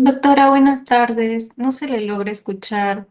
Doctora, buenas tardes. No se le logra escuchar.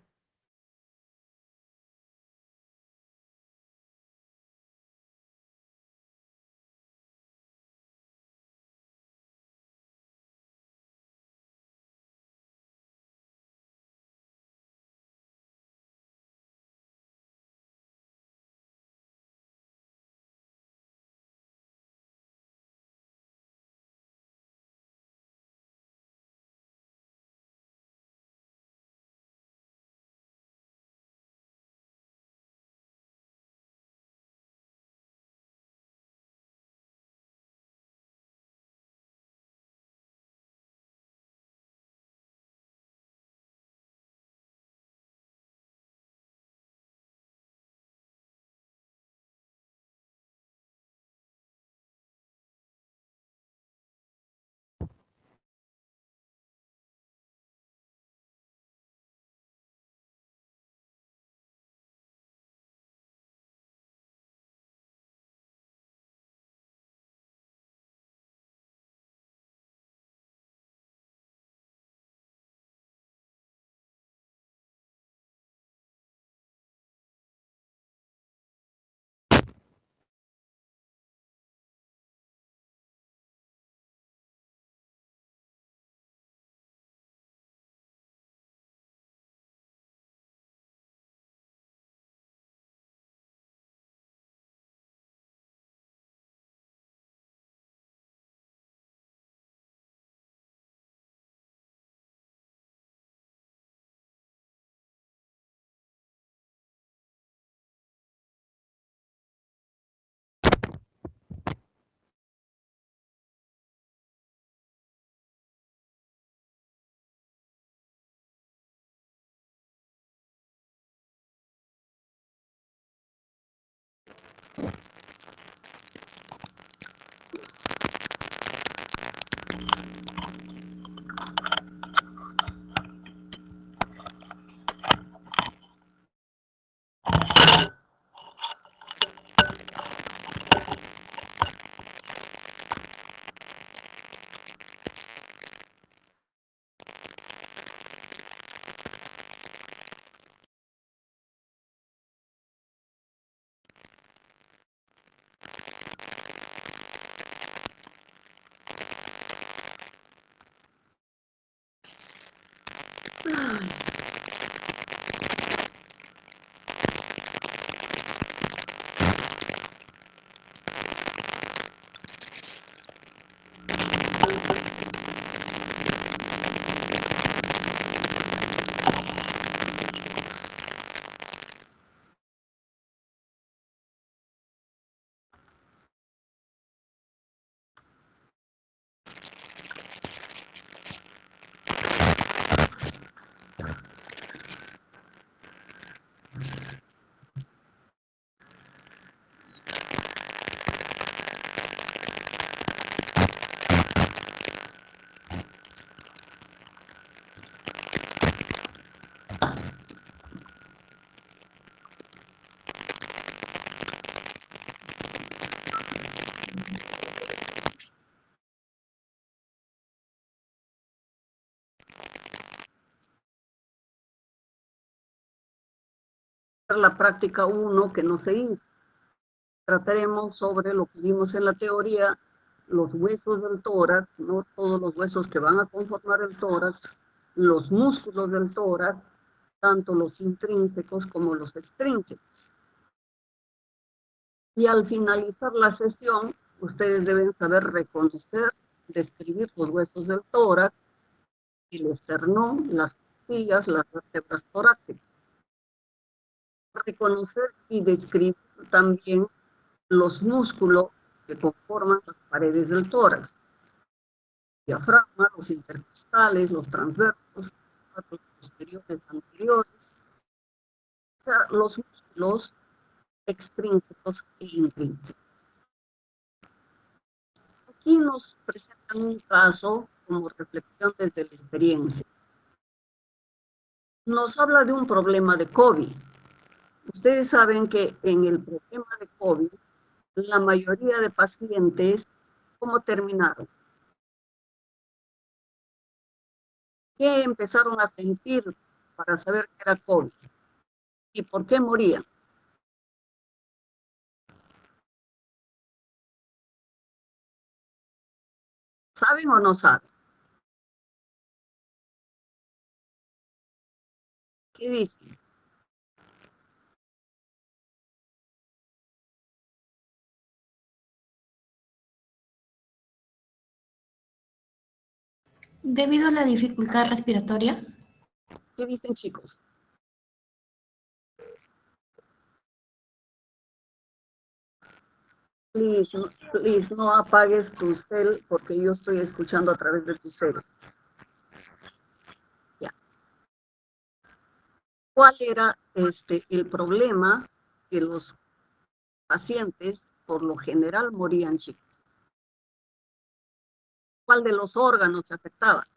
La práctica 1 que no se hizo. Trataremos sobre lo que vimos en la teoría, los huesos del tórax, ¿no? Todos los huesos que van a conformar el tórax, los músculos del tórax, tanto los intrínsecos como los extrínsecos. Y al finalizar la sesión, ustedes deben saber reconocer, describir los huesos del tórax, el esternón, las costillas, las vértebras torácicas. Reconocer y describir también los músculos que conforman las paredes del tórax. Diafragma, los intercostales, los transversos, los posteriores, anteriores, o sea, los músculos extrínsecos e intrínsecos. Aquí nos presentan un caso como reflexión desde la experiencia. Nos habla de un problema de COVID. Ustedes saben que en el problema de COVID, la mayoría de pacientes, ¿cómo terminaron? ¿Qué empezaron a sentir para saber que era COVID? ¿Y por qué morían? ¿Saben o no saben? ¿Qué dicen? Debido a la dificultad respiratoria, ¿Qué dicen, chicos? Please, no apagues tu cel porque yo estoy escuchando a través de tu cel. Ya. ¿Cuál era el problema que los pacientes por lo general morían, chicos? ¿Cuál de los órganos se afectaba?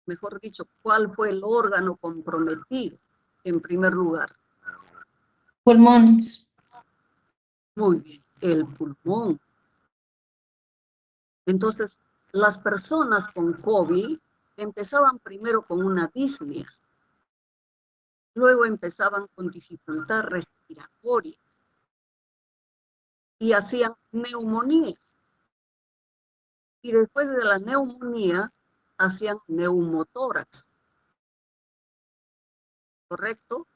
Mejor dicho, ¿cuál fue el órgano comprometido en primer lugar? pulmones. Muy bien, el pulmón. Entonces, las personas con COVID empezaban primero con una disnea, luego empezaban con dificultad respiratoria y hacían neumonía. Y después de la neumonía, hacían neumotórax. ¿Correcto?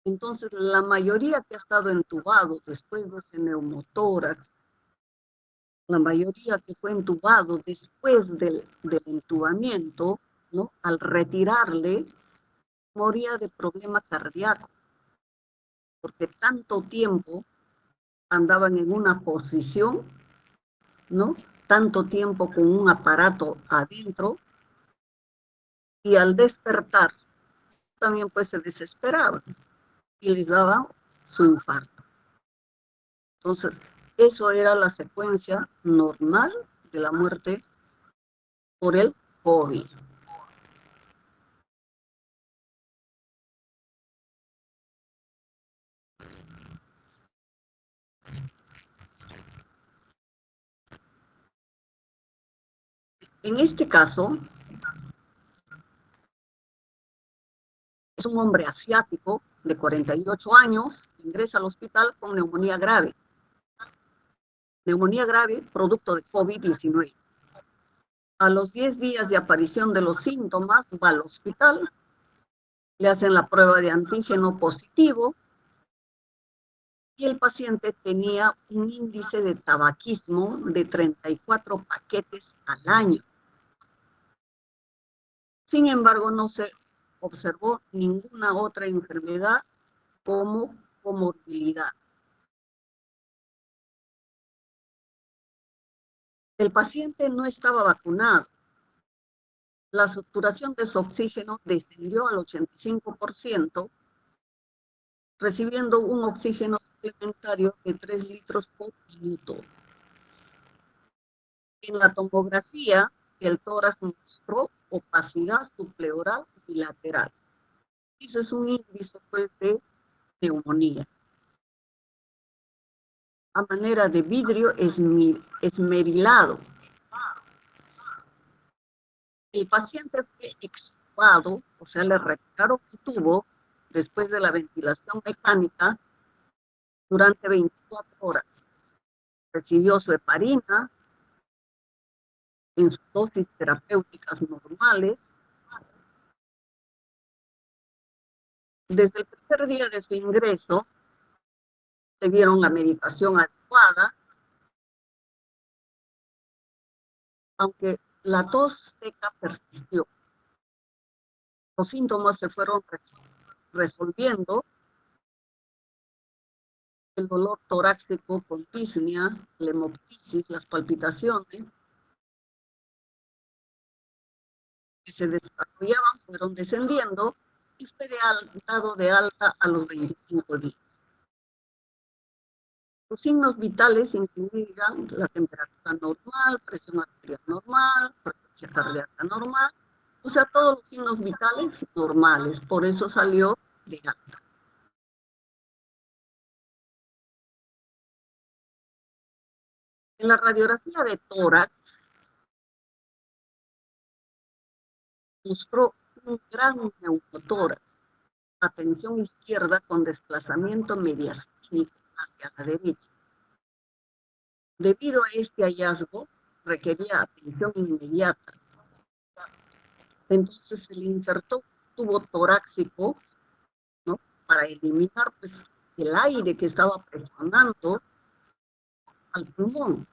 Entonces, la mayoría que ha estado entubado después de ese neumotórax, la mayoría que fue entubado después del entubamiento, ¿no? Al retirarle, moría de problema cardíaco, porque tanto tiempo andaban en una posición, ¿no? Tanto tiempo con un aparato adentro, y al despertar también pues se desesperaban y les daba su infarto. Entonces, eso era la secuencia normal de la muerte por el COVID. En este caso, es un hombre asiático de 48 años, ingresa al hospital con neumonía grave. Neumonía grave, producto de COVID-19. A los 10 días de aparición de los síntomas, va al hospital, le hacen la prueba de antígeno positivo y el paciente tenía un índice de tabaquismo de 34 paquetes al año. Sin embargo, no se observó ninguna otra enfermedad como comorbilidad. El paciente no estaba vacunado. La saturación de su oxígeno descendió al 85%, recibiendo un oxígeno suplementario de 3 litros por minuto. En la tomografía, el tórax mostró opacidad subpleural bilateral. Eso es un índice pues, de neumonía. A manera de vidrio esmerilado. El paciente fue extubado, o sea, le retiraron el tubo después de la ventilación mecánica durante 24 horas. recibió su heparina en sus dosis terapéuticas normales. Desde el primer día de su ingreso, le dieron la medicación adecuada, aunque la tos seca persistió. Los síntomas se fueron resolviendo, el dolor torácico con disnea, la hemoptisis, las palpitaciones que se desarrollaban fueron descendiendo y fue dado de alta a los 25 días. Los signos vitales incluían la temperatura normal, presión arterial normal, frecuencia cardíaca normal, o sea, todos los signos vitales normales, por eso salió de alta. En la radiografía de tórax mostró un gran neumotórax, atención izquierda con desplazamiento mediastínico hacia la derecha. Debido a este hallazgo, requería atención inmediata. Entonces se le insertó un tubo torácico, ¿no?, para eliminar pues, el aire que estaba presionando al pulmón.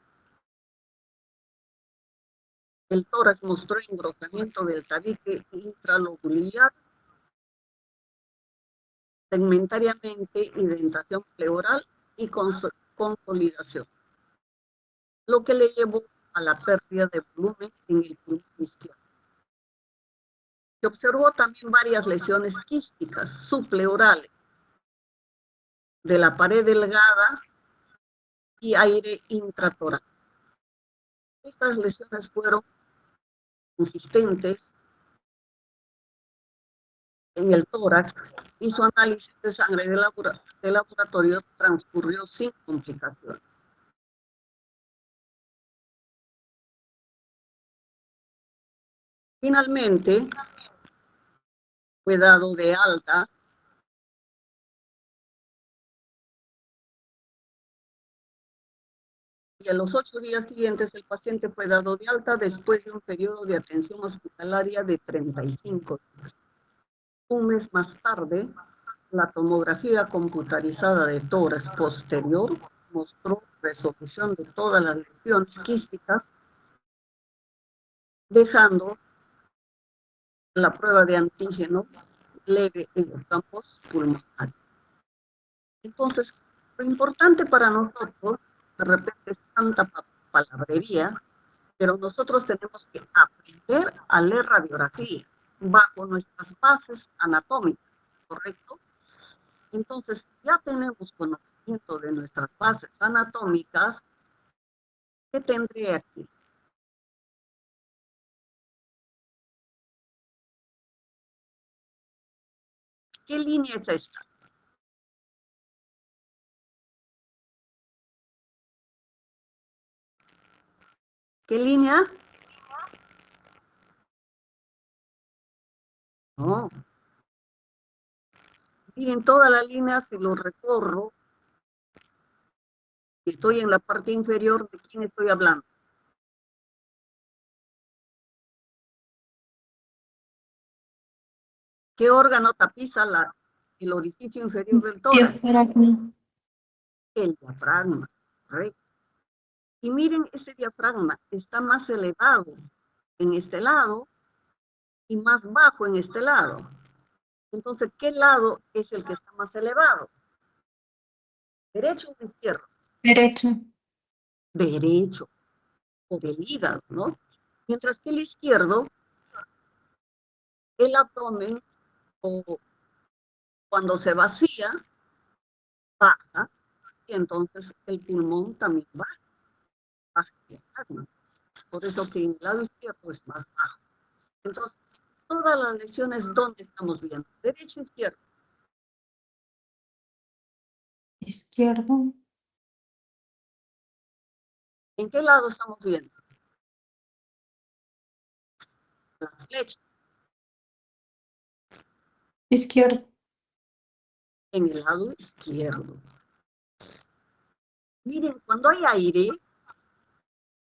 El tórax mostró engrosamiento del tabique intralobular, segmentariamente indentación pleural y consolidación, lo que le llevó a la pérdida de volumen en el pulmón izquierdo. Se observó también varias lesiones quísticas subpleurales de la pared delgada y aire intratorácico. Estas lesiones fueron consistentes en el tórax y su análisis de sangre de laboratorio transcurrió sin complicaciones. Finalmente, fue dado de alta y a los 8 días siguientes el paciente fue dado de alta después de un periodo de atención hospitalaria de 35 días. Un mes más tarde, la tomografía computarizada de tórax posterior mostró resolución de todas las lesiones quísticas, dejando la prueba de antígeno leve en los campos pulmonares. Entonces, lo importante para nosotros, de repente es tanta palabrería, pero nosotros tenemos que aprender a leer radiografía bajo nuestras bases anatómicas, ¿correcto? Entonces, ya tenemos conocimiento de nuestras bases anatómicas. ¿Qué tendré aquí? ¿Qué línea es esta? ¿Qué línea? No. Miren, toda la línea, si lo recorro, estoy en la parte inferior, ¿de quién estoy hablando? ¿Qué órgano tapiza el orificio inferior del tórax? Diafragma. El diafragma, correcto. Y miren, este diafragma está más elevado en este lado y más bajo en este lado. Entonces, ¿qué lado es el que está más elevado? ¿Derecho o izquierdo? Derecho. Derecho, o del hígado, ¿no? Mientras que el izquierdo, el abdomen, o cuando se vacía, baja, y entonces el pulmón también baja el diafragma. Por eso que en el lado izquierdo es más bajo. Entonces, todas las lesiones, ¿dónde estamos viendo? Derecho o izquierdo. Izquierdo. ¿En qué lado estamos viendo? La flecha. Izquierdo. En el lado izquierdo. Miren, cuando hay aire,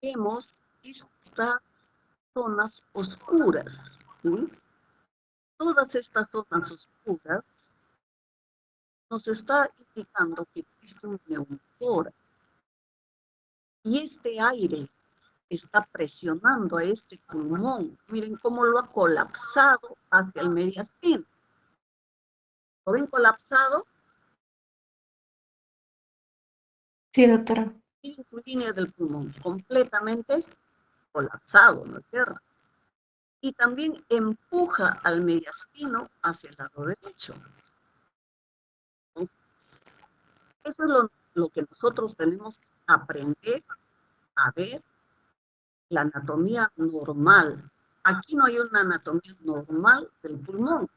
vemos estas zonas oscuras, ¿sí? Todas estas zonas oscuras nos está indicando que existe un neumotórax. Y este aire está presionando a este pulmón. Miren cómo lo ha colapsado hacia el mediastino. ¿Lo ven colapsado? Sí, doctora. Miren su línea del pulmón, completamente colapsado, ¿no es cierto? Y también empuja al mediastino hacia el lado derecho. Entonces, eso es lo que nosotros tenemos que aprender a ver, la anatomía normal. Aquí no hay una anatomía normal del pulmón,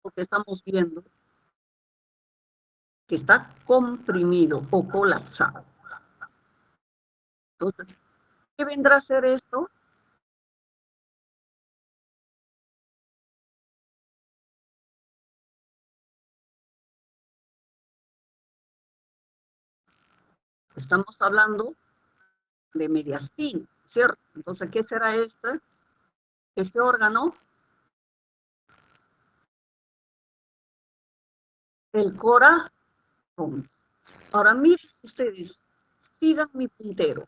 porque estamos viendo que está comprimido o colapsado. Entonces, ¿qué vendrá a ser esto? Estamos hablando de mediastino, ¿cierto? Entonces, ¿qué será este órgano? El corazón. Ahora miren ustedes, sigan mi puntero.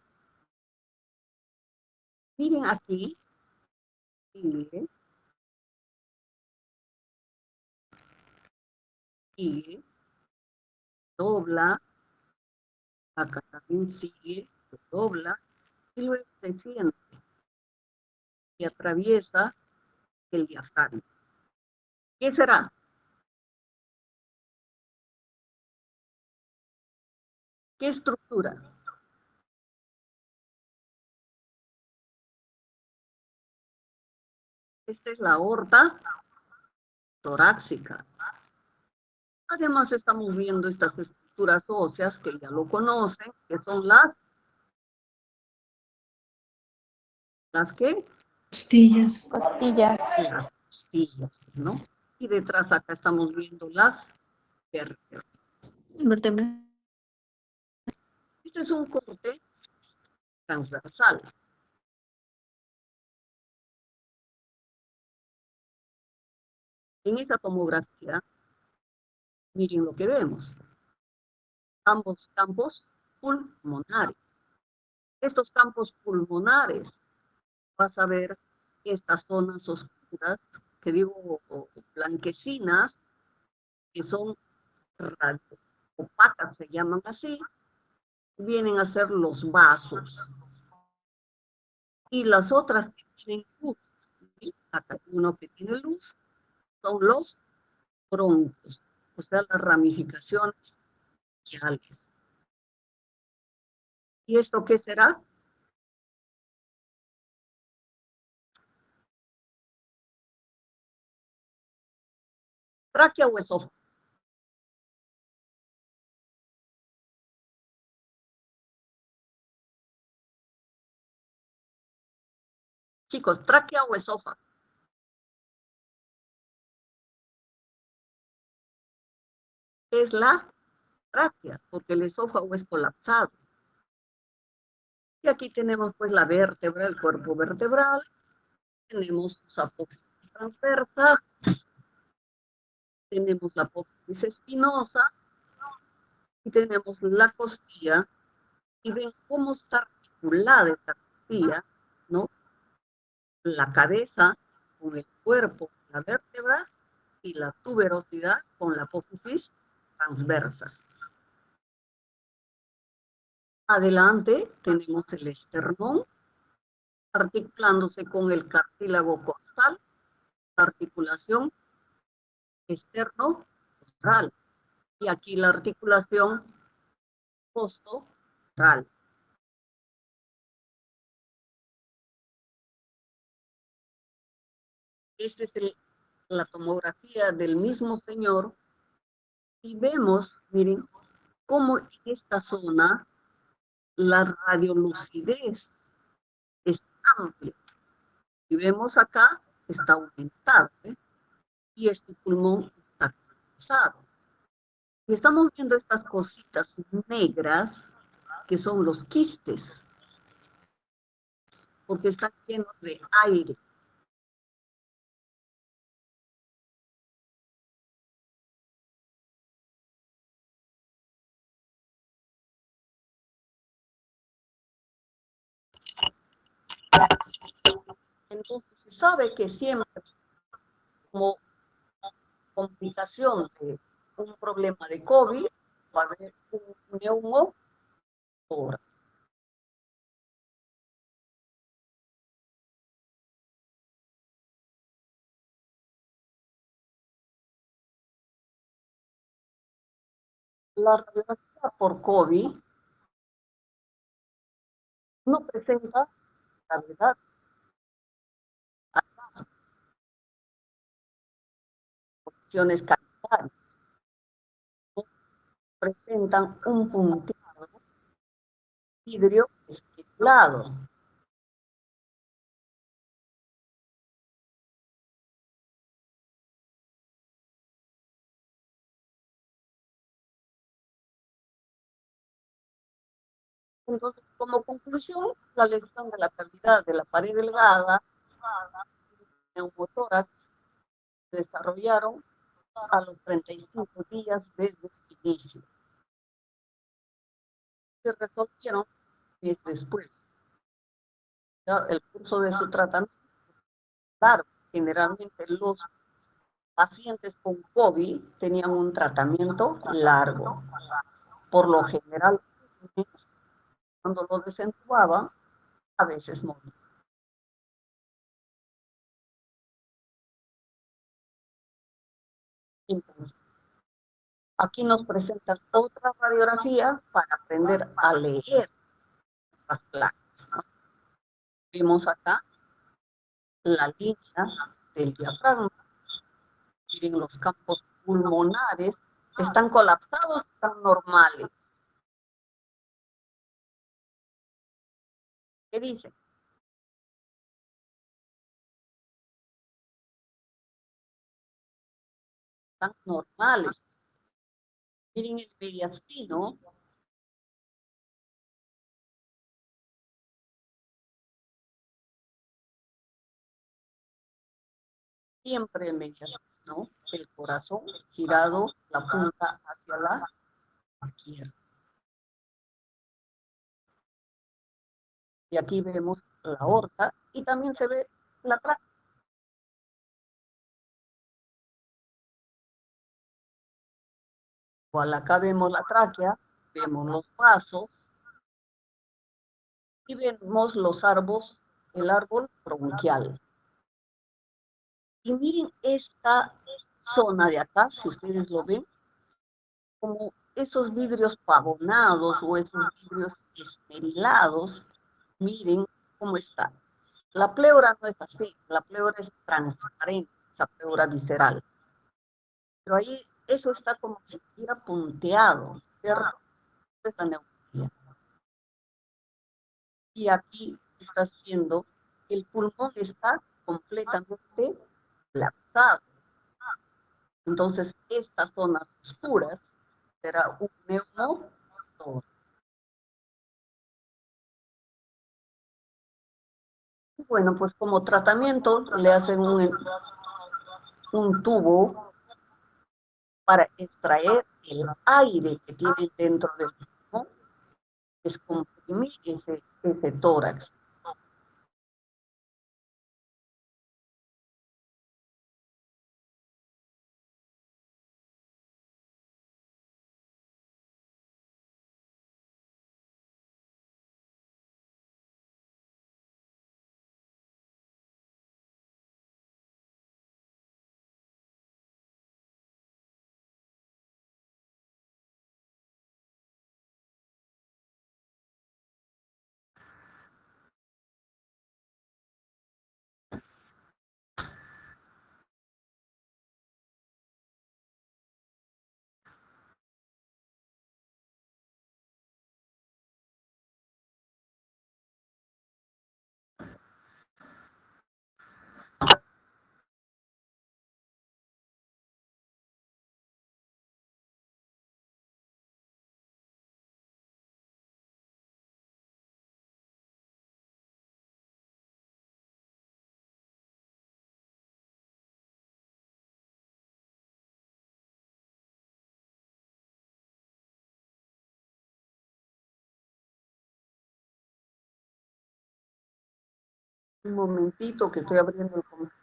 Miren aquí, sigue, sigue, dobla, acá también sigue, se dobla, y luego desciende y atraviesa el diafragma. ¿Qué será? ¿Qué estructura? Esta es la aorta torácica. Además estamos viendo estas estructuras óseas que ya lo conocen, que son ¿las qué? Costillas. Costillas. Las costillas, ¿no? Y detrás acá estamos viendo las vértebras. Vértebra. Este es un corte transversal. En esa tomografía, miren lo que vemos. Ambos campos pulmonares. Estos campos pulmonares, vas a ver estas zonas oscuras, que digo blanquecinas, que son opacas, se llaman así, vienen a ser los vasos. Y las otras que tienen luz, ¿sí? Acá hay uno que tiene luz, son los bronquios, o sea, las ramificaciones bronquiales. ¿Y esto qué será? Tráquea o esófago. Chicos, tráquea o esófago. Es la tráquea, porque el esófago es colapsado. Y aquí tenemos pues la vértebra, el cuerpo vertebral, tenemos sus apófisis transversas, tenemos la apófisis espinosa y tenemos la costilla, y ven cómo está articulada esta costilla, ¿no? La cabeza con el cuerpo, la vértebra, y la tuberosidad con la apófisis transversa. Adelante tenemos el esternón, articulándose con el cartílago costal, articulación externo-costal. Y aquí la articulación costo-costal. Esta es la tomografía del mismo señor y vemos, miren, cómo en esta zona la radiolucidez es amplia. Y vemos acá, está aumentada, ¿eh? Y este pulmón está cansado. Y estamos viendo estas cositas negras que son los quistes, porque están llenos de aire. Entonces se sabe que siempre como complicación de un problema de COVID va a haber un neumotórax. La radiografía por COVID no presenta gravedad, condiciones capilares, no presentan un punteado vidrio estimulado. Entonces, como conclusión, la lesión de la cavidad de la pared delgada, neumotórax, se desarrollaron a los 35 días desde su inicio. Se resolvieron meses después. Ya, el curso de su tratamiento, claro, generalmente los pacientes con COVID tenían un tratamiento largo, por lo general, cuando los desentubaban, a veces morían. Entonces, aquí nos presentan otra radiografía para aprender a leer estas placas, ¿no? Vemos acá la línea del diafragma, miren los campos pulmonares, están colapsados, están normales. ¿Qué dicen? Están normales. Miren el mediastino, siempre el mediastino, el corazón girado, la punta hacia la izquierda. Y aquí vemos la aorta y también se ve la tráquea. Igual acá vemos la tráquea, vemos los vasos y vemos los árboles, el árbol bronquial. Y miren esta zona de acá, si ustedes lo ven, como esos vidrios pavonados o esos vidrios esmerilados, miren cómo está. La pleura no es así, la pleura es transparente, esa pleura visceral. Pero ahí eso está como si estuviera punteado, ¿cierto? Esta neumonía. Y aquí estás viendo que el pulmón está completamente colapsado. Entonces, estas zonas oscuras será un neumotórax. Bueno, pues como tratamiento le hacen un tubo para extraer el aire que tiene dentro del pulmón, descomprimir ese tórax. Un momentito que estoy abriendo el computador.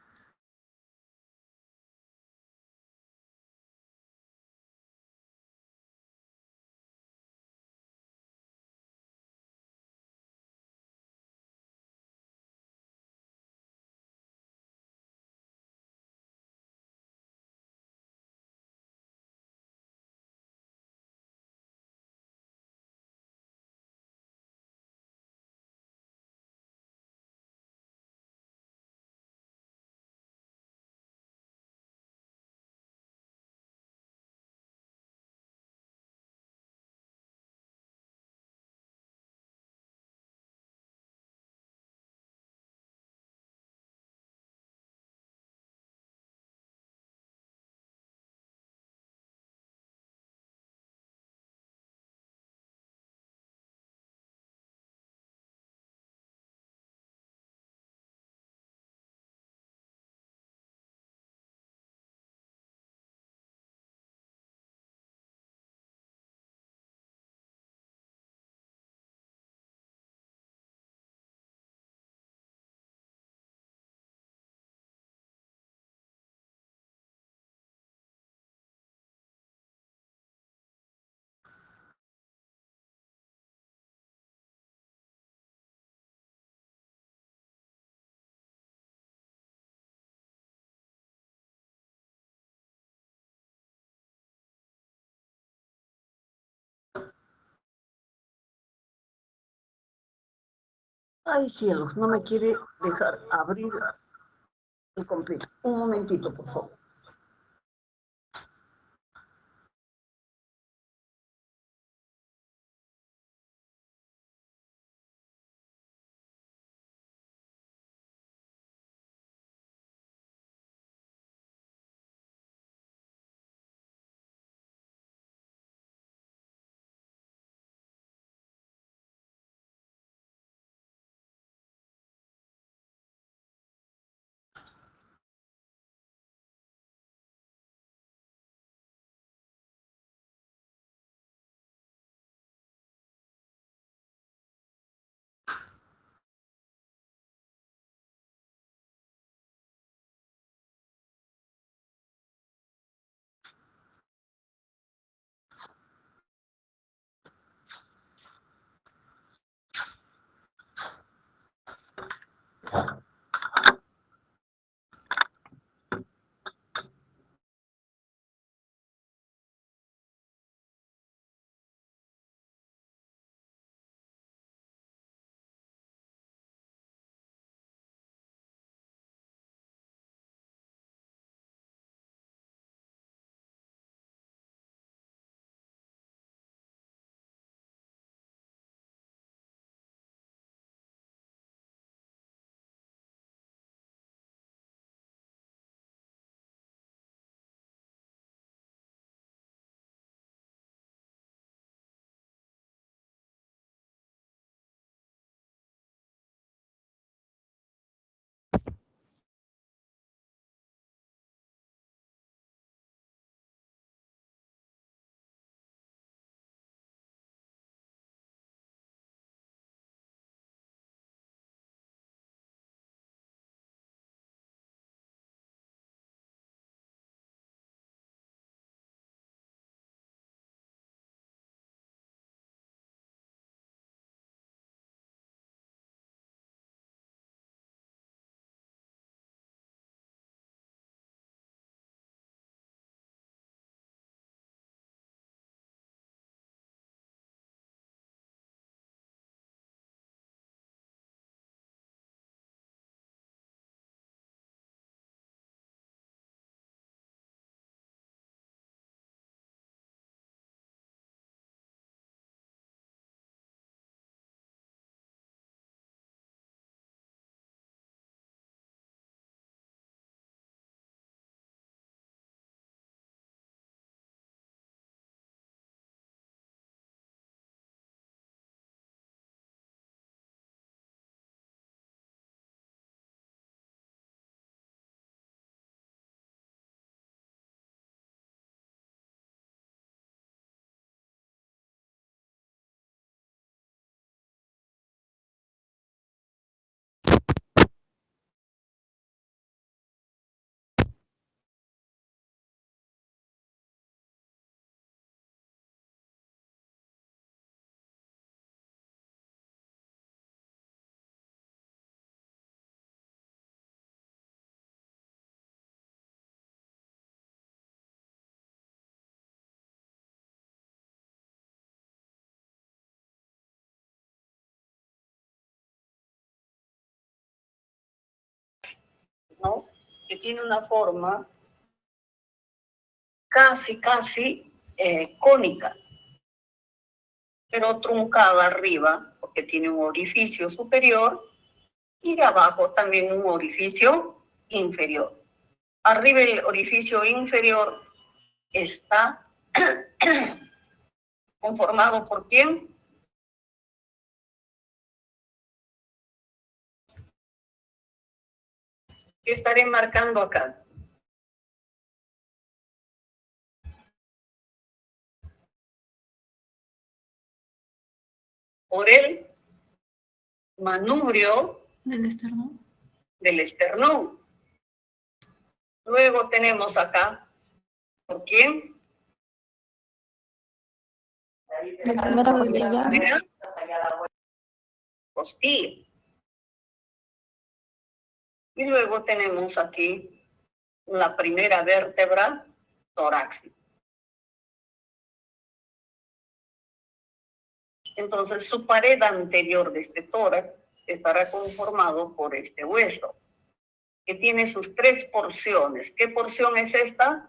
Ay, cielos, no me quiere dejar abrir el completo. Un momentito, por favor. que tiene una forma casi cónica, pero truncada arriba, porque tiene un orificio superior, y de abajo también un orificio inferior. Arriba el orificio inferior está conformado ¿por quién? ¿Qué estaré marcando acá? Por el manubrio Del esternón. del esternón. Luego tenemos acá, ¿por quién? La primera costilla. La primera costilla. Y luego tenemos aquí la primera vértebra torácica. Entonces, su pared anterior de este tórax estará conformado por este hueso, que tiene sus tres porciones. ¿Qué porción es esta?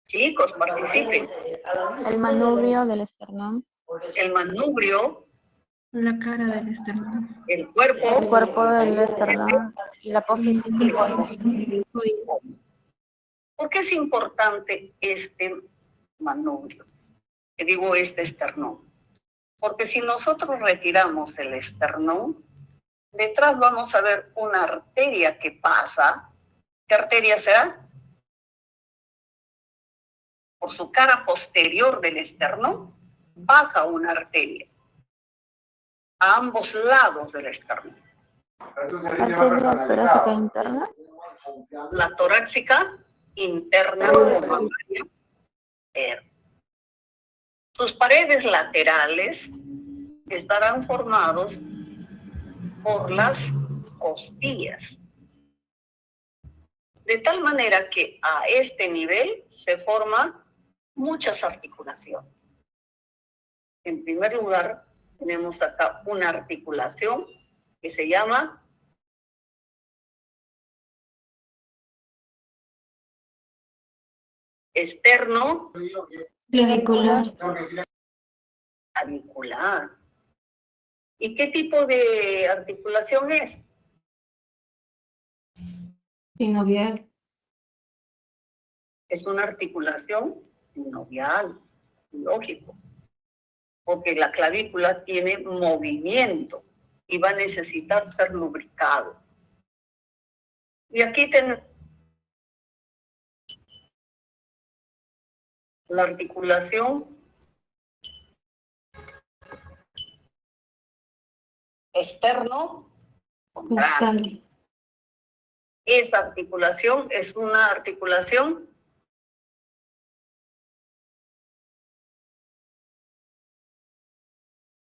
Chicos, participen. El manubrio del esternón. El manubrio, La cara del esternón. el El cuerpo, cuerpo del esternón y la apófisis. ¿Por qué es importante este manubrio? Que digo este esternón. Porque si nosotros retiramos el esternón, detrás vamos a ver una arteria que pasa. ¿Qué arteria será? Por su cara posterior del esternón, baja una arteria a ambos lados del esternón. Arteria torácica interna. La torácica interna coronaria. Sus paredes laterales estarán formados por las costillas. De tal manera que a este nivel se forman muchas articulaciones. En primer lugar, tenemos acá una articulación que se llama externo Clavicular. clavicular. ¿Y qué tipo de articulación es? Sinovial. Es una articulación sinovial, lógico, porque la clavícula tiene movimiento y va a necesitar ser lubricado. Y aquí tenemos la articulación externo Costal. Esa articulación es una articulación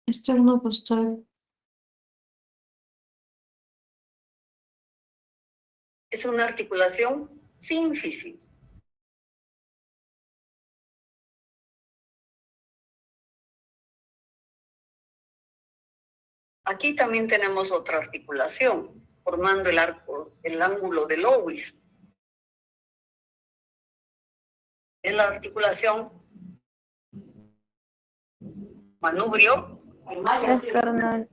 Esternocostal. sínfisis. Aquí también tenemos otra articulación, formando el ángulo de Lewis. Es la articulación manubrio. Esternal.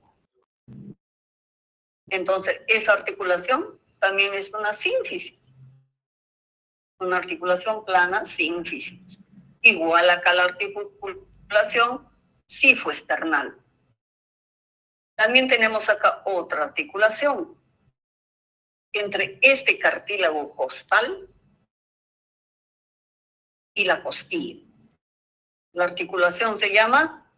Entonces, esa articulación también es una sínfisis. Una articulación plana sínfisis. Igual acá la articulación sifoesternal. También tenemos acá otra articulación entre este cartílago costal y la costilla. La articulación se llama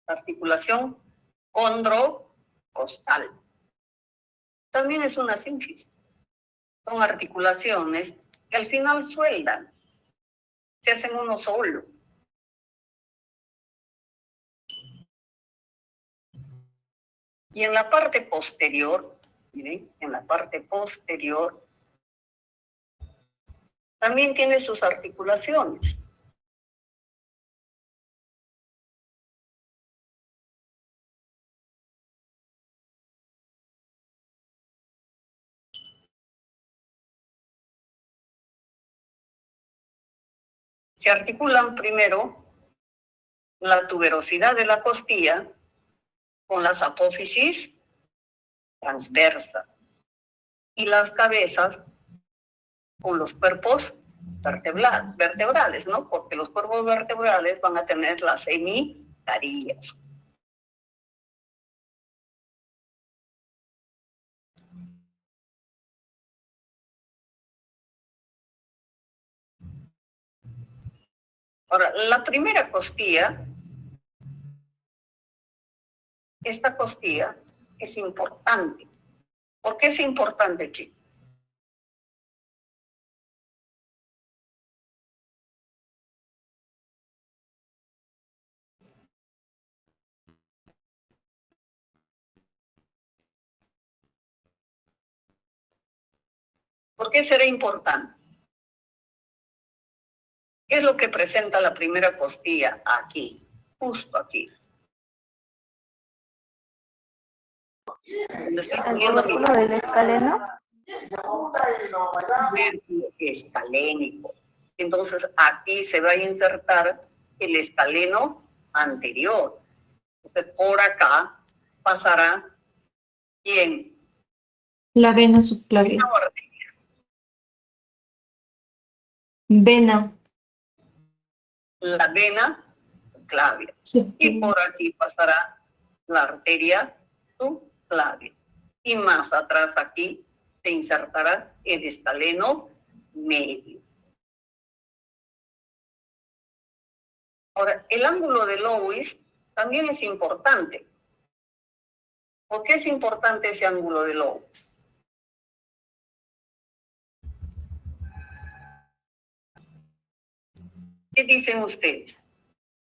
articulación condrocostal. También es una sínfisis. Son articulaciones que al final sueldan, se hacen uno solo. Y en la parte posterior, miren, en la parte posterior también tiene sus articulaciones. Se articulan primero la tuberosidad de la costilla con las apófisis transversas y las cabezas con los cuerpos vertebrales, ¿no? Porque los cuerpos vertebrales van a tener las hemicarías. Ahora, la primera costilla, esta costilla es importante. ¿Por qué es importante, chicos? ¿Por qué será importante? ¿Qué es lo que presenta la primera costilla? Aquí, justo aquí. Donde estoy El poniendo mi tubérculo del escaleno. tubérculo escalénico. Entonces aquí se va a insertar el escaleno anterior. Entonces por acá pasará ¿quién? La vena subclavia. Vena. La vena subclavia. Y por aquí pasará la arteria subclavia. Y más atrás aquí se insertará el escaleno medio. Ahora, el ángulo de Lewis también es importante. ¿Por qué es importante ese ángulo de Lewis? ¿Qué dicen ustedes?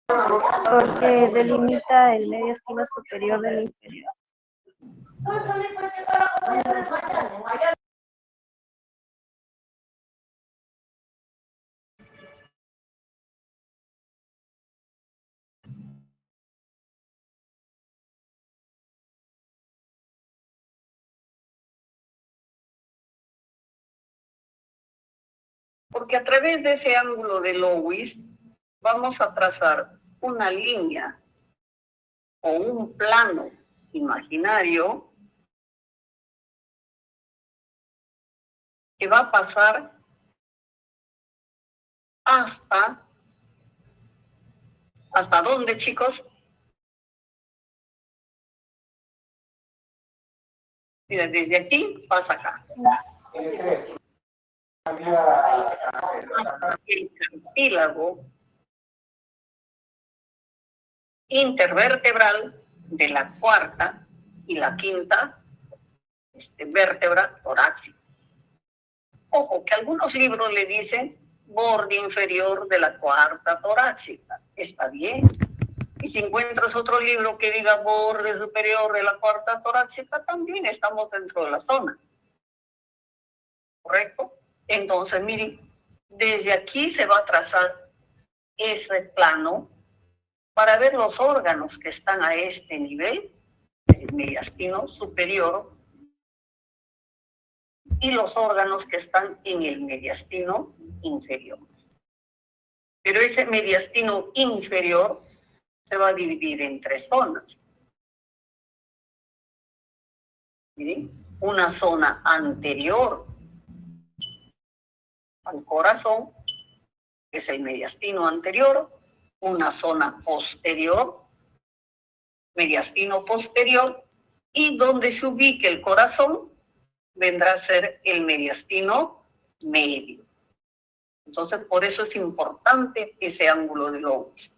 Porque delimita el mediastino superior del inferior. Porque a través de ese ángulo de Lewis vamos a trazar una línea o un plano imaginario que va a pasar ¿hasta dónde, chicos? Mira, desde aquí pasa acá. Hasta el cartílago intervertebral de la cuarta y la quinta vértebra torácica. Ojo, que algunos libros le dicen borde inferior de la cuarta torácica. Está bien. Y si encuentras otro libro que diga borde superior de la cuarta torácica, también estamos dentro de la zona. ¿Correcto? Entonces, miren, desde aquí se va a trazar ese plano para ver los órganos que están a este nivel, el mediastino superior, y los órganos que están en el mediastino inferior. Pero ese mediastino inferior se va a dividir en tres zonas. ¿Sí? Una zona anterior al corazón, que es el mediastino anterior, una zona posterior, mediastino posterior, y donde se ubique el corazón vendrá a ser el mediastino medio. Entonces, por eso es importante ese ángulo de Lewis.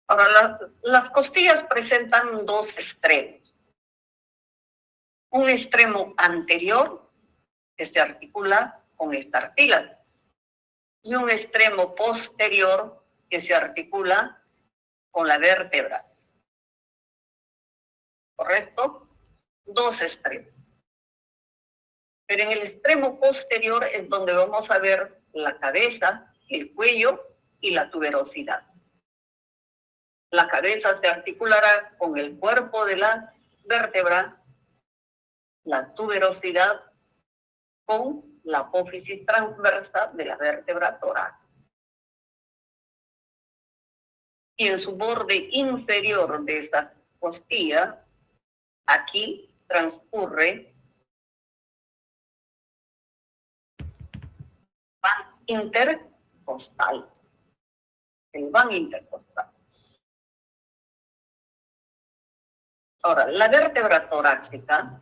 Ahora, las costillas presentan dos extremos. Un extremo anterior que se articula con el cartílago, y un extremo posterior que se articula con la vértebra. ¿Correcto? Dos extremos. Pero en el extremo posterior es donde vamos a ver la cabeza, el cuello y la tuberosidad. La cabeza se articulará con el cuerpo de la vértebra, la tuberosidad con la apófisis transversa de la vértebra torácica. Y en su borde inferior de esta costilla, aquí transcurre van intercostal, el van intercostal. Ahora, la vértebra torácica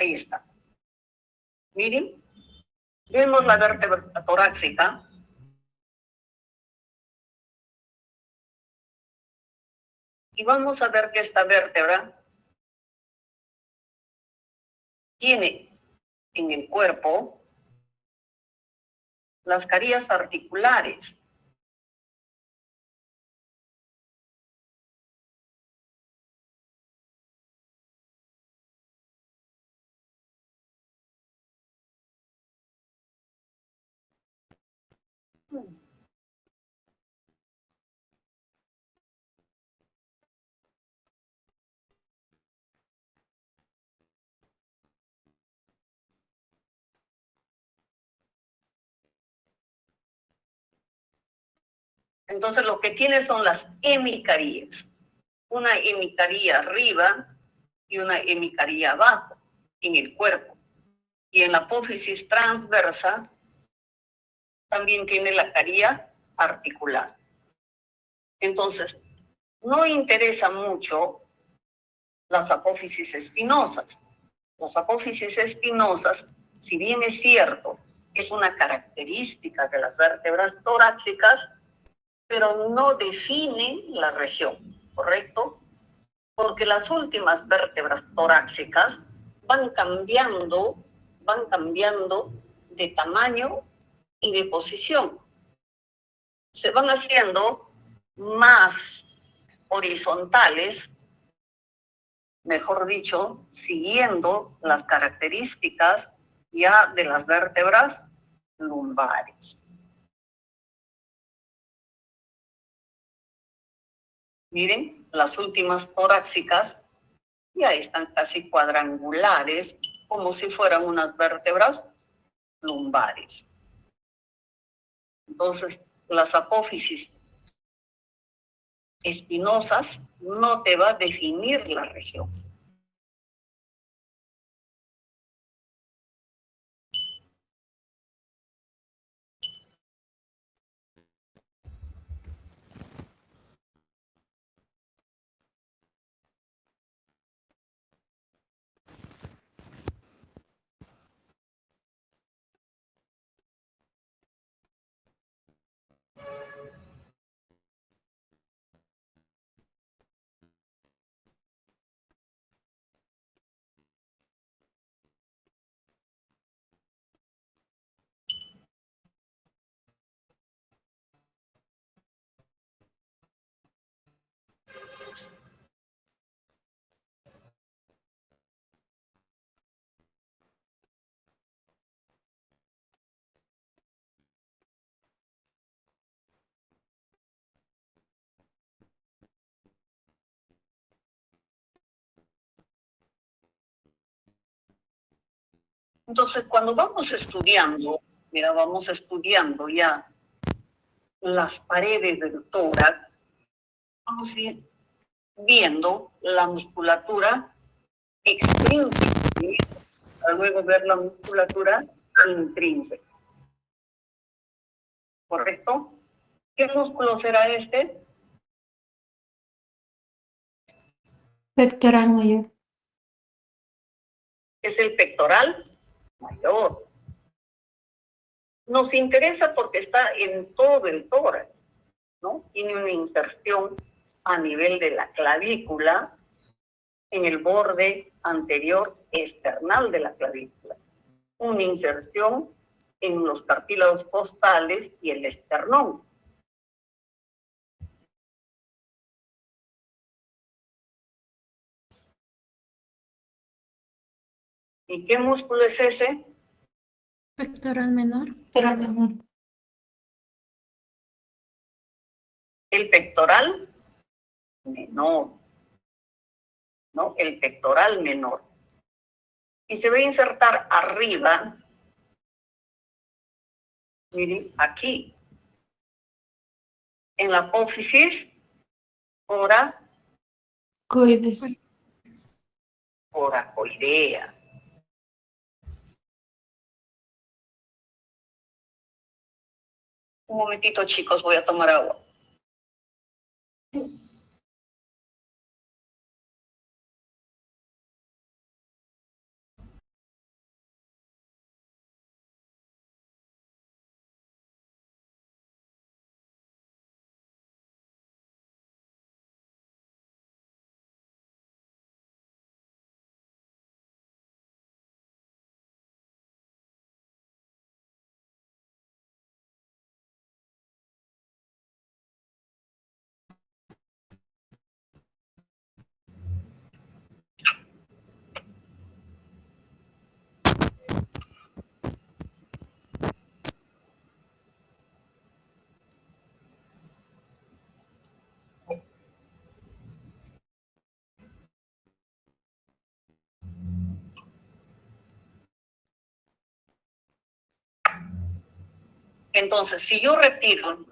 ahí está. Miren, vemos la vértebra torácica. Y vamos a ver que esta vértebra tiene en el cuerpo las carillas articulares. Entonces lo que tiene son las hemicarías. Una hemicaría arriba y una hemicaría abajo en el cuerpo. Y en la apófisis transversa también tiene la caría articular. Entonces, no interesa mucho las apófisis espinosas. Las apófisis espinosas, si bien es cierto, es una característica de las vértebras torácicas, pero no definen la región, ¿correcto? Porque las últimas vértebras torácicas van cambiando de tamaño y de posición. Se van haciendo más horizontales, mejor dicho, siguiendo las características ya de las vértebras lumbares. Miren, las últimas torácicas ya están casi cuadrangulares, como si fueran unas vértebras lumbares. Entonces, las apófisis espinosas no te va a definir la región. Entonces, cuando vamos estudiando, mira, vamos estudiando ya las paredes del tórax, vamos a ir viendo la musculatura extrínseca, para luego ver la musculatura intrínseca. ¿Correcto? ¿Qué músculo será este? Pectoral mayor. Es el pectoral mayor. Nos interesa porque está en todo el tórax, ¿no? Tiene una inserción a nivel de la clavícula, en el borde anterior external de la clavícula. Una inserción en los cartílagos costales y el esternón. ¿Y qué músculo es ese? Pectoral menor. Pectoral menor. El pectoral menor, ¿no? El pectoral menor. Y se va a insertar arriba, miren, aquí, en la apófisis Coides. coracoidea. Un momentito, chicos, voy a tomar agua. Entonces, si yo retiro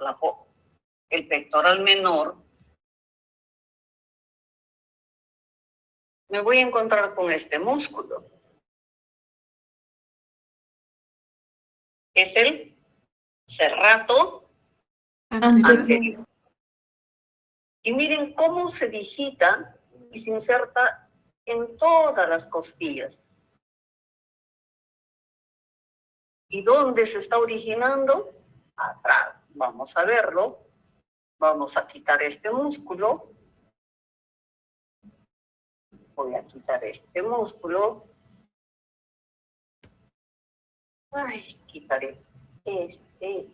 el pectoral menor, me voy a encontrar con este músculo. Es el serrato anterior. Y miren cómo se digita y se inserta en todas las costillas. ¿Y dónde se está originando? Atrás. Vamos a verlo. Vamos a quitar este músculo. Voy a quitar este músculo. Ay, quitaré este.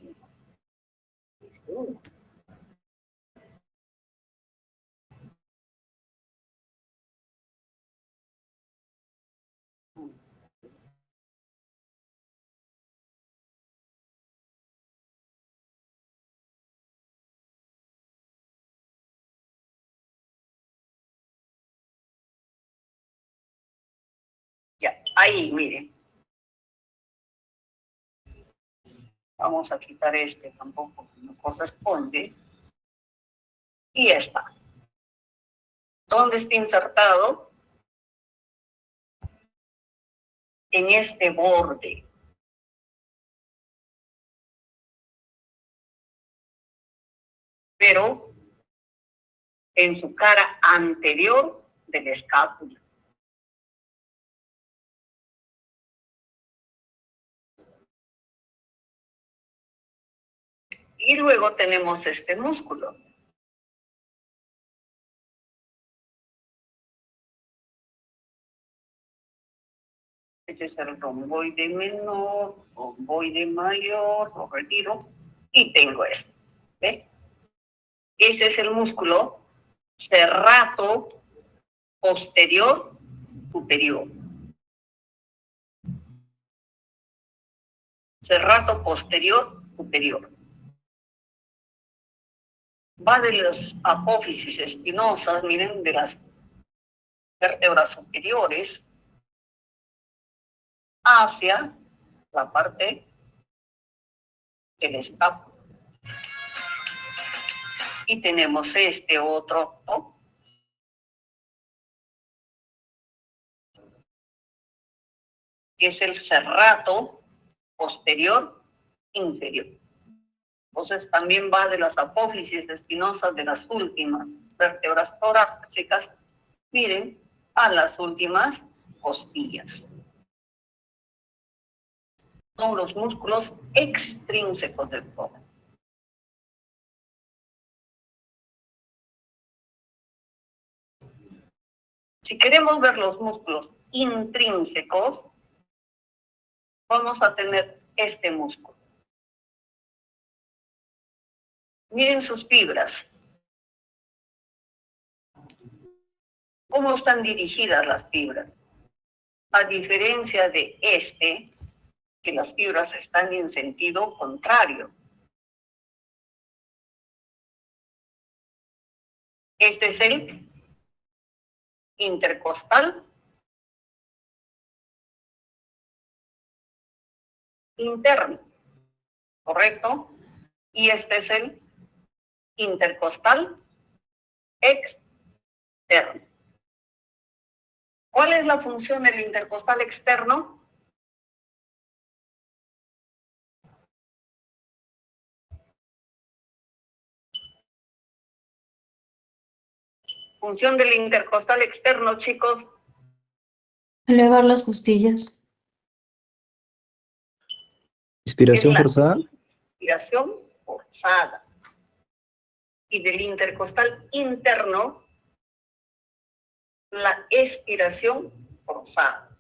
Ya, ahí, miren. Vamos a quitar este tampoco que no corresponde. Y ya está. ¿Dónde está insertado? En este borde. Pero en su cara anterior de la escápula. Y luego tenemos este músculo. Este es el romboide menor, romboide mayor, lo retiro y tengo esto. ¿Ve? Ese es el músculo serrato posterior superior. Serrato posterior superior. Va de las apófisis espinosas, miren, de las vértebras superiores hacia la parte del escapo. Y tenemos este otro, ¿no?, que es el serrato posterior inferior. Entonces también va de las apófisis espinosas de las últimas vértebras torácicas, miren, a las últimas costillas. Son los músculos extrínsecos del tórax. Si queremos ver los músculos intrínsecos, vamos a tener este músculo. Miren sus fibras. ¿Cómo están dirigidas las fibras? A diferencia de este, que las fibras están en sentido contrario. Este es el intercostal interno, ¿correcto? Y este es el intercostal externo. ¿Cuál es la función del intercostal externo? Función del intercostal externo, chicos. Elevar las costillas. Inspiración Es la forzada. Inspiración forzada. Y del intercostal interno, la expiración forzada.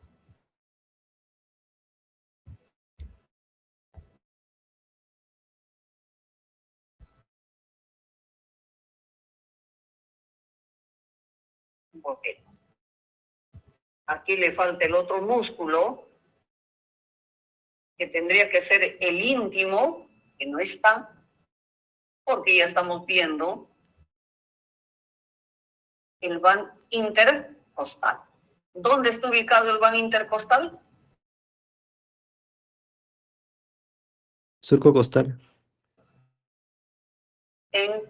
Porque aquí le falta el otro músculo, que tendría que ser el íntimo, que no está, porque ya estamos viendo el van intercostal. ¿Dónde está ubicado el van intercostal? Surco costal. En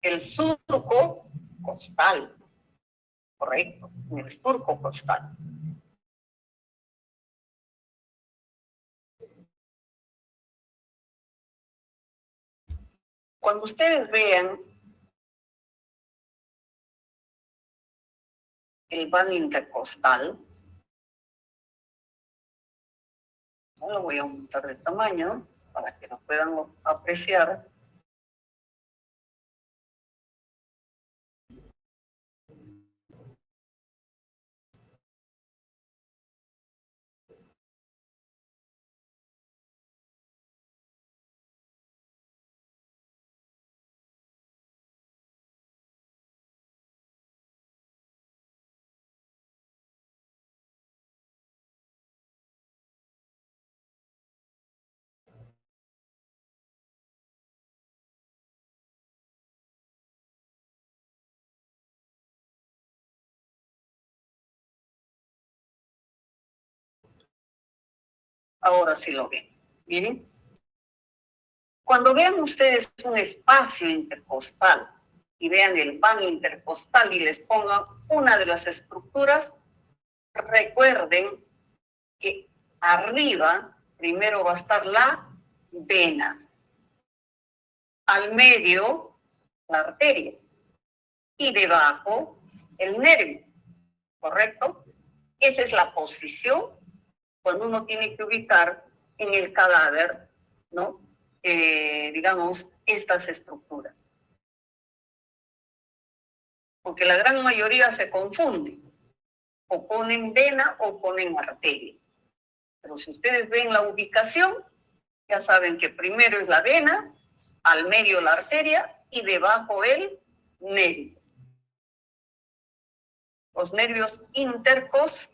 el surco costal. Correcto, en el surco costal. Cuando ustedes vean el van intercostal, lo voy a aumentar de tamaño para que lo puedan apreciar. Ahora sí lo ven. Miren. Cuando vean ustedes un espacio intercostal y vean el van intercostal y les pongan una de las estructuras, recuerden que arriba primero va a estar la vena, al medio la arteria y debajo el nervio, ¿correcto? Esa es la posición cuando uno tiene que ubicar en el cadáver, ¿no? Digamos, estas estructuras. Porque la gran mayoría se confunde. O ponen vena o ponen arteria. Pero si ustedes ven la ubicación, ya saben que primero es la vena, al medio la arteria y debajo el nervio. Los nervios intercostales.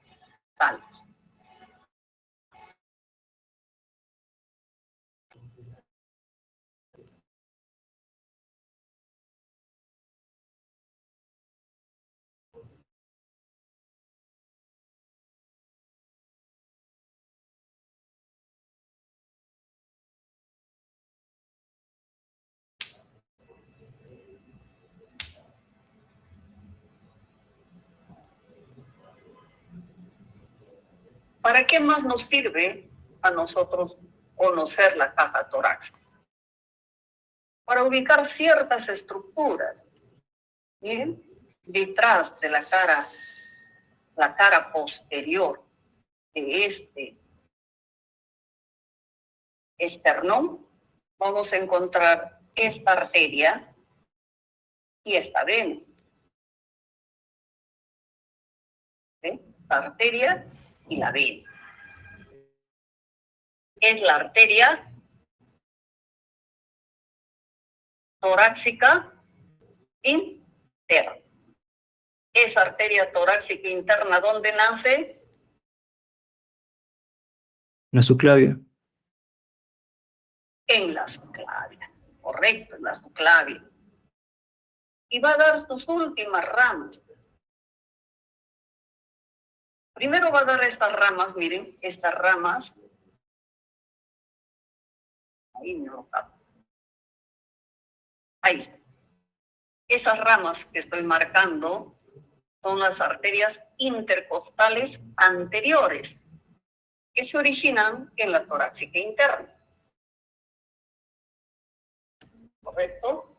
¿Para qué más nos sirve a nosotros conocer la caja torácica? Para ubicar ciertas estructuras, ¿bien? Detrás de la cara posterior de este esternón, vamos a encontrar esta arteria y esta vena. ¿Sí? La arteria y la vena. Es la arteria torácica interna. Esa arteria torácica interna, ¿dónde nace? La subclavia. En la subclavia. Correcto, en la subclavia. Y va a dar sus últimas ramas. Primero va a dar estas ramas, miren, estas ramas. Ahí no lo capo. Ahí está. Esas ramas que estoy marcando son las arterias intercostales anteriores que se originan en la torácica interna. ¿Correcto?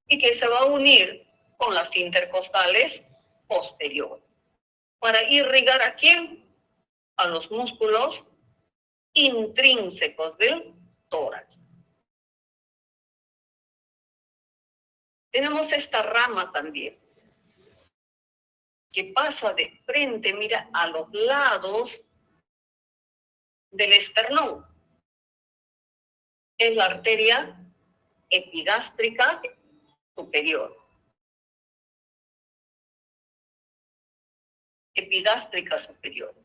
Y que se va a unir con las intercostales posteriores. ¿Para irrigar a quién? A los músculos intrínsecos del tórax. Tenemos esta rama también, que pasa de frente, mira, a los lados del esternón. Es la arteria epigástrica superior. Epigástrica superior.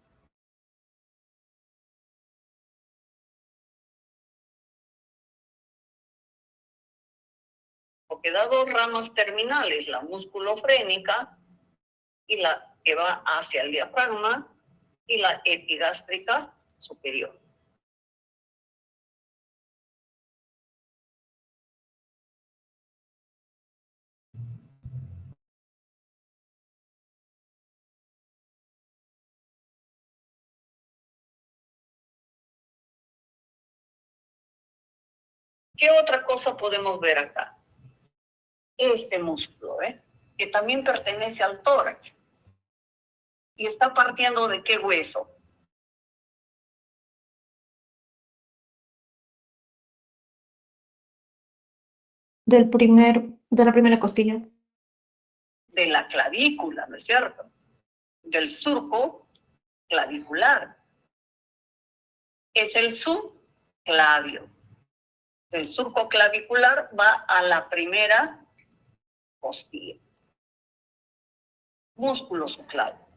Porque da dos ramas terminales, la musculofrénica y la que va hacia el diafragma y la epigástrica superior. ¿Qué otra cosa podemos ver acá? Este músculo, que también pertenece al tórax. ¿Y está partiendo de qué hueso? De la primera costilla. De la clavícula, ¿no es cierto? Del surco clavicular. Es el subclavio. El surco clavicular va a la primera costilla. Músculo subclavio.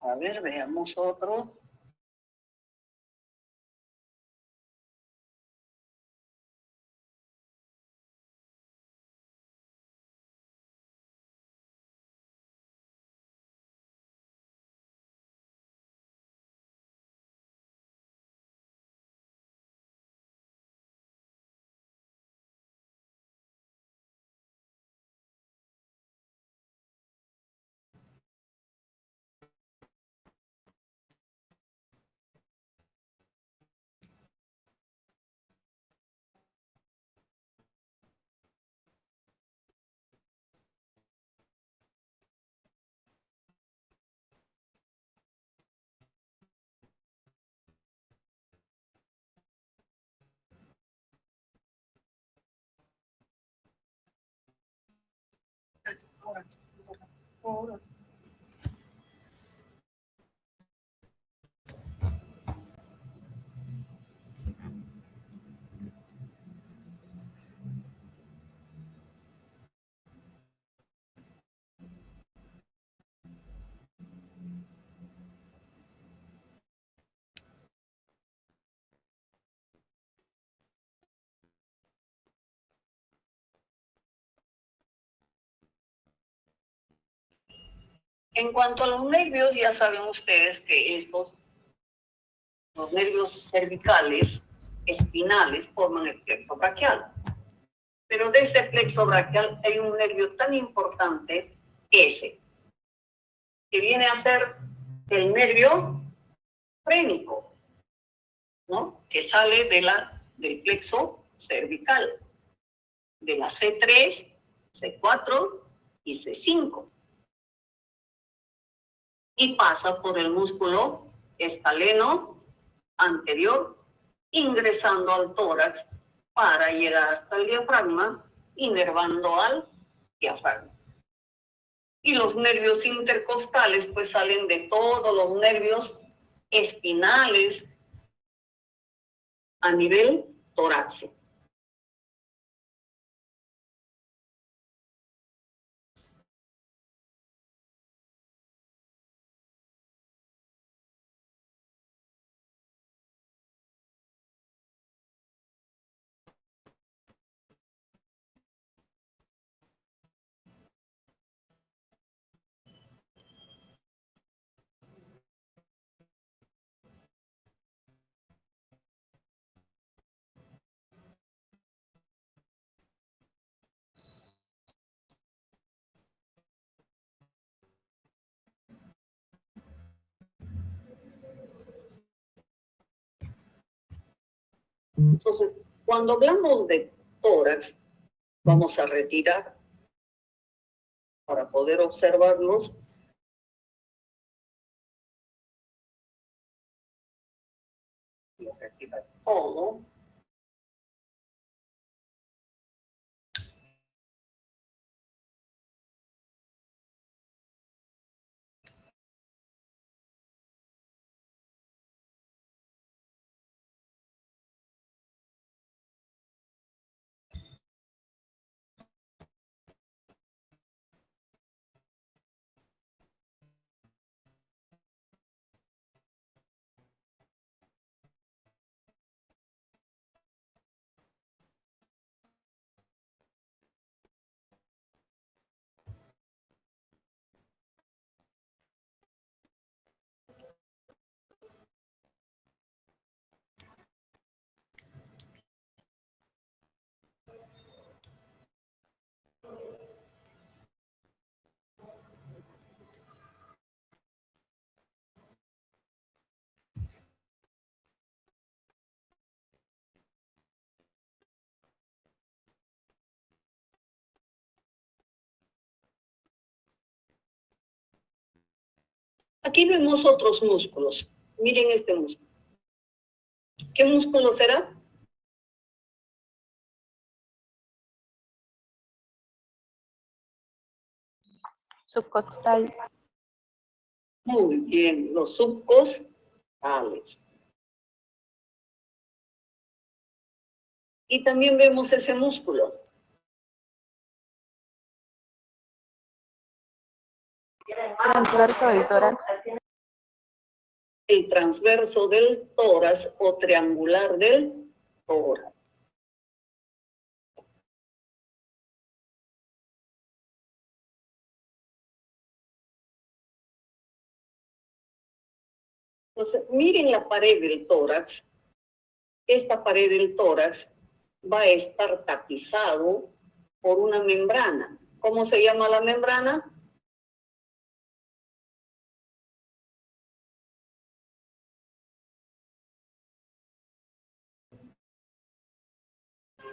A ver, veamos otro. En cuanto a los nervios, ya saben ustedes que los nervios cervicales, espinales, forman el plexo braquial. Pero de este plexo braquial hay un nervio tan importante, ese, que viene a ser el nervio frénico, ¿no? Que sale del plexo cervical, de la C3, C4 y C5. Y pasa por el músculo escaleno anterior, ingresando al tórax para llegar hasta el diafragma, inervando al diafragma. Y los nervios intercostales pues salen de todos los nervios espinales a nivel torácico. Entonces, cuando hablamos de tórax, vamos a retirar para poder observarlos. Y retirar todo. Aquí vemos otros músculos. Miren este músculo. ¿Qué músculo será? Subcostal. Muy bien, los subcostales. Y también vemos ese músculo. Transverso del tórax. El transverso del tórax o triangular del tórax. Entonces, miren la pared del tórax. Esta pared del tórax va a estar tapizado por una membrana. ¿Cómo se llama la membrana?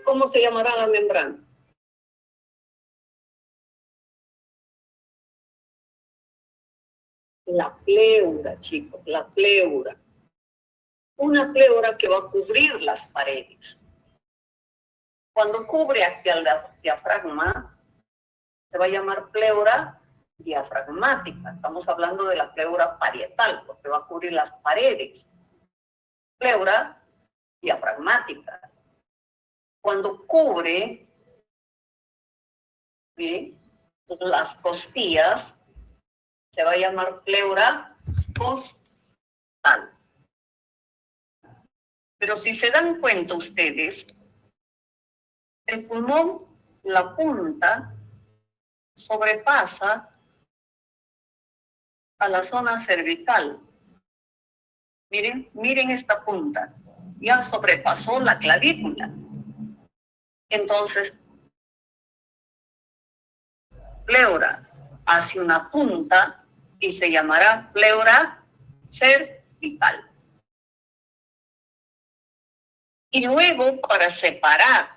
¿Cómo se llamará la membrana? La pleura, chicos, la pleura. Una pleura que va a cubrir las paredes. Cuando cubre aquí al diafragma, se va a llamar pleura diafragmática. Estamos hablando de la pleura parietal, porque va a cubrir las paredes. Pleura diafragmática. Cuando cubre, ¿sí?, las costillas, se va a llamar pleura costal. Pero si se dan cuenta ustedes, el pulmón, la punta, sobrepasa a la zona cervical. Miren, miren esta punta. Ya sobrepasó la clavícula. Entonces, pleura hacia una punta y se llamará pleura cervical. Y luego, para separar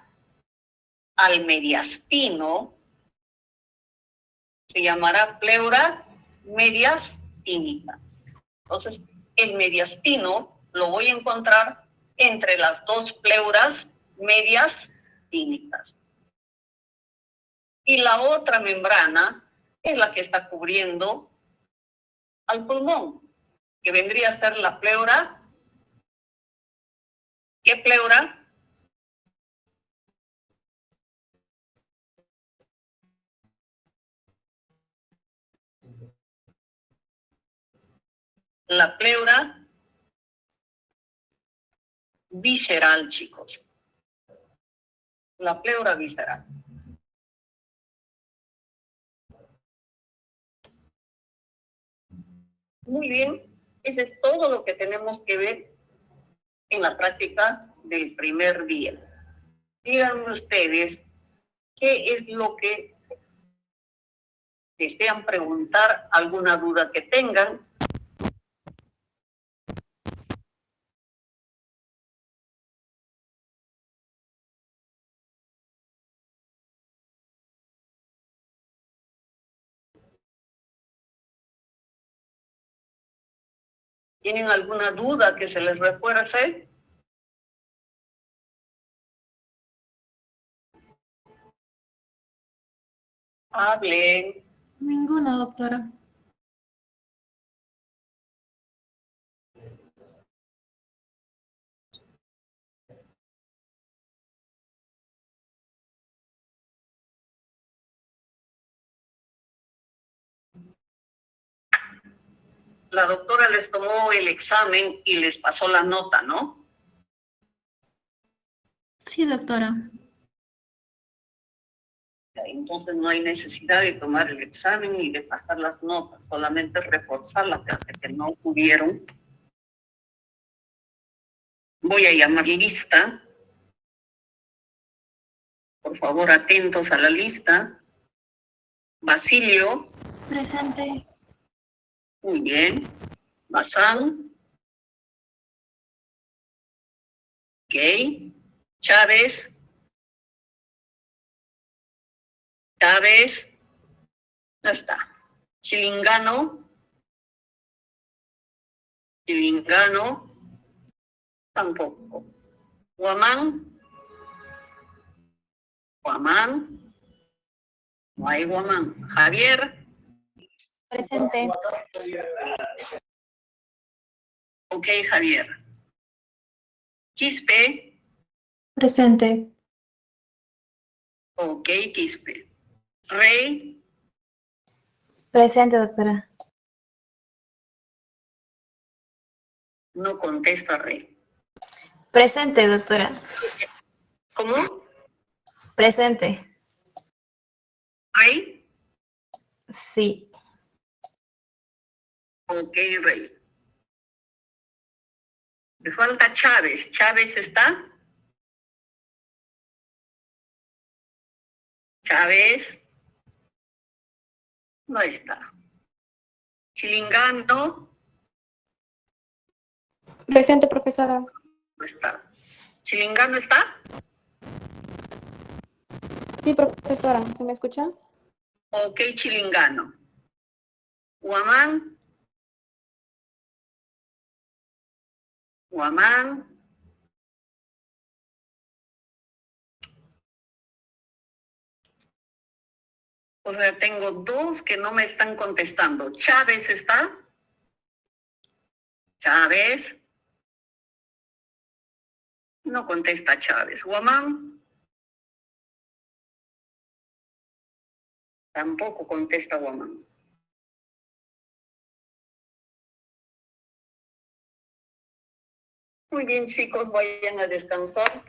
al mediastino, se llamará pleura mediastínica. Entonces, el mediastino lo voy a encontrar entre las dos pleuras mediastínicas. Y la otra membrana es la que está cubriendo al pulmón, que vendría a ser la pleura. ¿Qué pleura? La pleura visceral, chicos. La pleura visceral. Muy bien, eso es todo lo que tenemos que ver en la práctica del primer día. Díganme ustedes qué es lo que desean preguntar, alguna duda que tengan. ¿Tienen alguna duda que se les refuerce? Hablen. Ninguna, doctora. La doctora les tomó el examen y les pasó la nota, ¿no? Sí, doctora. Entonces no hay necesidad de tomar el examen ni de pasar las notas, solamente reforzar las que no pudieron. Voy a llamar lista. Por favor, atentos a la lista. Basilio. Presente. Muy bien. Bazán. Ok. Chávez. Chávez. No está. Chilingano. Chilingano. Tampoco. Guamán. Guamán. No hay Guamán. Javier. Presente. Ok, Javier. Quispe. Presente. Ok, Quispe. Rey. Presente, doctora. No contesta Rey. Presente, doctora. ¿Cómo? Presente. Rey. Sí. Ok, Rey. Me falta Chávez. ¿Chávez está? Chávez. No está. Chilingano. Presente, profesora. No está. ¿Chilingano está? Sí, profesora. ¿Se me escucha? Ok, Chilingano. Guamán. Guamán. O sea, tengo dos que no me están contestando. ¿Chávez está? Chávez. No contesta Chávez. Guamán. Tampoco contesta Guamán. Muy bien, chicos, vayan a descansar.